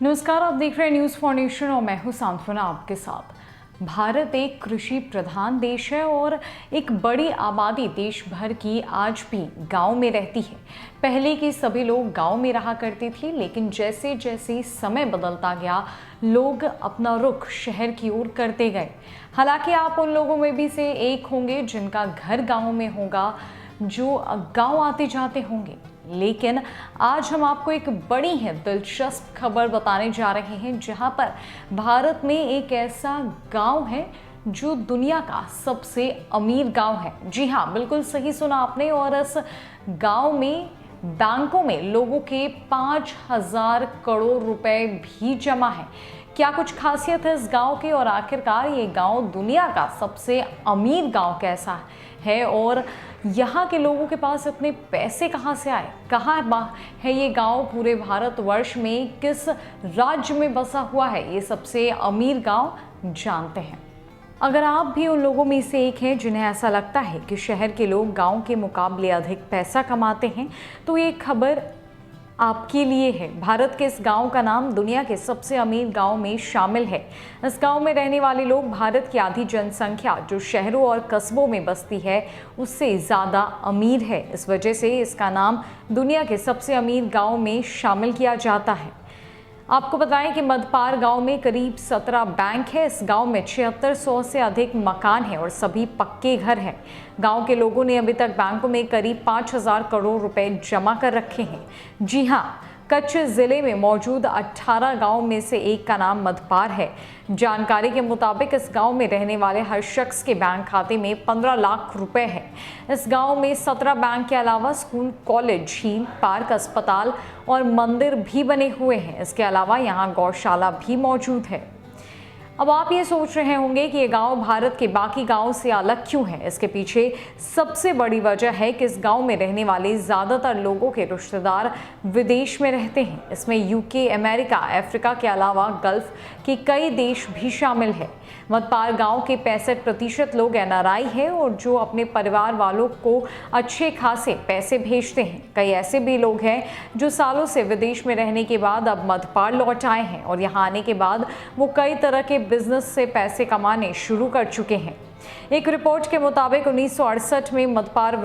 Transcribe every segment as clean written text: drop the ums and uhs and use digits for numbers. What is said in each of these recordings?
नमस्कार, आप देख रहे हैं न्यूज़ फाउंडेशन और मैं हूं सांत्वना आपके साथ। भारत एक कृषि प्रधान देश है और एक बड़ी आबादी देश भर की आज भी गांव में रहती है। पहले के सभी लोग गांव में रहा करते थे, लेकिन जैसे जैसे समय बदलता गया लोग अपना रुख शहर की ओर करते गए। हालांकि आप उन लोगों में भी से एक होंगे जिनका घर गाँव में होगा, जो गाँव आते जाते होंगे। लेकिन आज हम आपको एक बड़ी है दिलचस्प खबर बताने जा रहे हैं, जहां पर भारत में एक ऐसा गांव है जो दुनिया का सबसे अमीर गांव है। जी हाँ, बिल्कुल सही सुना आपने। और इस गांव में बैंकों में लोगों के 5,000 करोड़ रुपए भी जमा है। क्या कुछ खासियत है इस गांव की, और आखिरकार ये गांव दुनिया का सबसे अमीर गांव कैसा है, और यहाँ के लोगों के पास इतने पैसे कहाँ से आए, कहाँ है ये गांव पूरे भारतवर्ष में, किस राज्य में बसा हुआ है ये सबसे अमीर गांव, जानते हैं। अगर आप भी उन लोगों में से एक हैं जिन्हें ऐसा लगता है कि शहर के लोग गांव के मुकाबले अधिक पैसा कमाते हैं, तो ये खबर आपके लिए है। भारत के इस गांव का नाम दुनिया के सबसे अमीर गांव में शामिल है। इस गांव में रहने वाले लोग भारत की आधी जनसंख्या जो शहरों और कस्बों में बसती है उससे ज़्यादा अमीर है। इस वजह से इसका नाम दुनिया के सबसे अमीर गांव में शामिल किया जाता है। आपको बताएं कि मधपार गांव में करीब 17 बैंक है। इस गांव में 7600 से अधिक मकान हैं और सभी पक्के घर हैं। गांव के लोगों ने अभी तक बैंकों में करीब 5,000 करोड़ रुपए जमा कर रखे हैं। जी हां, कच्छ जिले में मौजूद 18 गांव में से एक का नाम मधपार है। जानकारी के मुताबिक इस गांव में रहने वाले हर शख्स के बैंक खाते में 15 लाख रुपए है। इस गांव में 17 बैंक के अलावा स्कूल, कॉलेज, झील, पार्क, अस्पताल और मंदिर भी बने हुए हैं। इसके अलावा यहाँ गौशाला भी मौजूद है। अब आप ये सोच रहे होंगे कि ये गांव भारत के बाकी गांवों से अलग क्यों है। इसके पीछे सबसे बड़ी वजह है कि इस गांव में रहने वाले ज़्यादातर लोगों के रिश्तेदार विदेश में रहते हैं। इसमें यूके, अमेरिका, अफ्रीका के अलावा गल्फ के कई देश भी शामिल है। मधपार गांव के 65% लोग NRI है और जो अपने परिवार वालों को अच्छे खासे पैसे भेजते हैं। कई ऐसे भी लोग हैं जो सालों से विदेश में रहने के बाद अब मधपार लौट आए हैं और यहाँ आने के बाद वो कई तरह के बिजनेस से पैसे कमाने शुरू कर चुके हैं। एक रिपोर्ट के मुताबिक 1968 में मधपार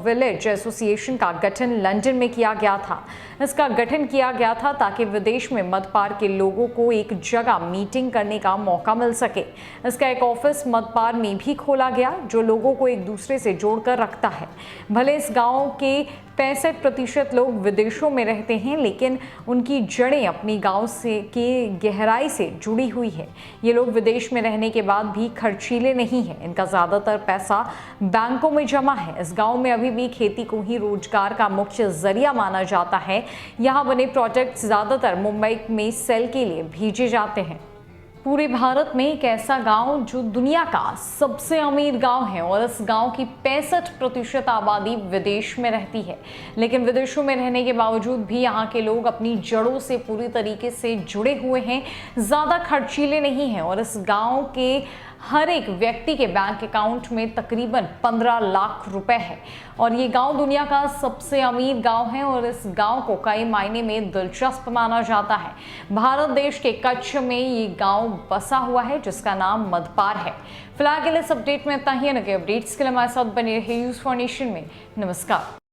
विलेज एसोसिएशन का गठन लंदन में किया गया था। इसका गठन किया गया था ताकि विदेश में मधपार के लोगों को एक जगह मीटिंग करने का मौका मिल सके। इसका एक ऑफिस मधपार में भी खोला गया जो लोगों को एक दूसरे से जोड़कर रखता है। भले इस गांव के 65% लोग विदेशों में रहते हैं, लेकिन उनकी जड़ें अपनी गांव से की गहराई से जुड़ी हुई है। ये लोग विदेश में रहने के बाद भी खर्चीले नहीं हैं। इनका ज़्यादातर पैसा बैंकों में जमा है। इस गांव में अभी भी खेती को ही रोजगार का मुख्य जरिया माना जाता है। यहाँ बने प्रोजेक्ट ज़्यादातर मुंबई में सेल के लिए भेजे जाते हैं। पूरे भारत में एक ऐसा गांव जो दुनिया का सबसे अमीर गांव है और इस गांव की 65% आबादी विदेश में रहती है। लेकिन विदेशों में रहने के बावजूद भी यहाँ के लोग अपनी जड़ों से पूरी तरीके से जुड़े हुए हैं, ज़्यादा खर्चीले नहीं हैं और इस गांव के हर एक व्यक्ति के बैंक अकाउंट में तकरीबन 15 लाख रुपए है। और ये गांव दुनिया का सबसे अमीर गांव है और इस गांव को कई मायने में दिलचस्प माना जाता है। भारत देश के कच्छ में ये गांव बसा हुआ है जिसका नाम मधपार है। फिलहाल के लिए इस अपडेट में इतना ही। नए अपडेट्स के लिए हमारे साथ बने रहिए न्यूज़ फाउंडेशन में। नमस्कार।